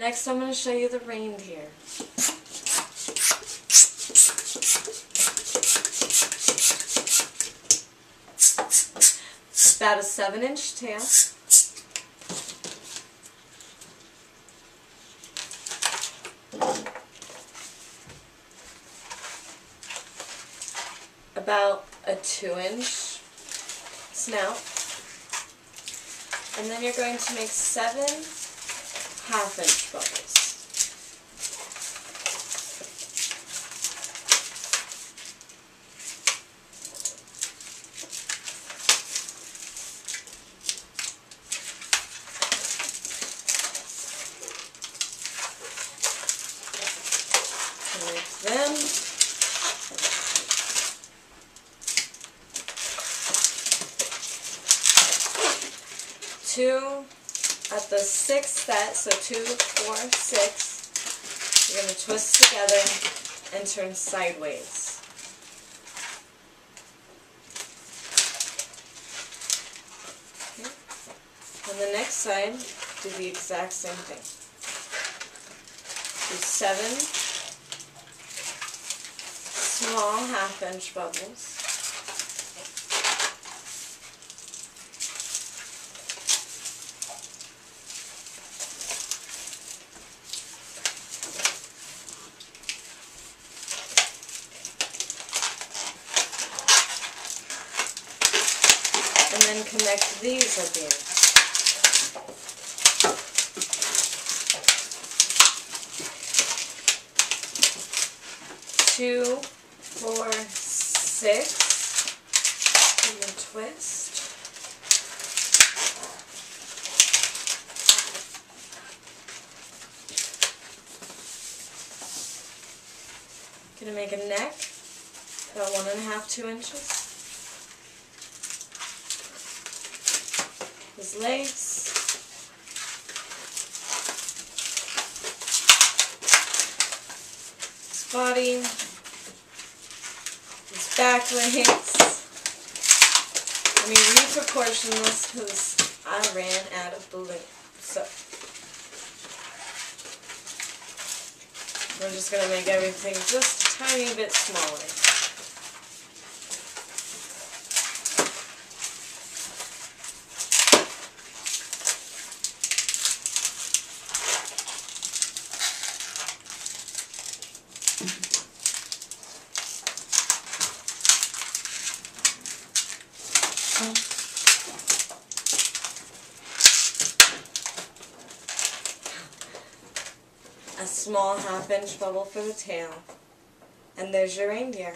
Next I'm going to show you the reindeer. About a 7-inch tail. About a 2-inch snout. And then you're going to make 7 half-inch bubbles. Connect them. Two at the 6th set, so 2, 4, 6. You're going to twist together and turn sideways. Okay. On the next side, do the exact same thing. Do 7 small half-inch bubbles. And then connect these at the end. Two, 4, 6, and then twist. Gonna make a neck about 1.5 to 2 inches. His legs, his body, his back legs. Let me reproportion this because I ran out of balloon. So we're just going to make everything just a tiny bit smaller. A small half-inch bubble for the tail, and there's your reindeer.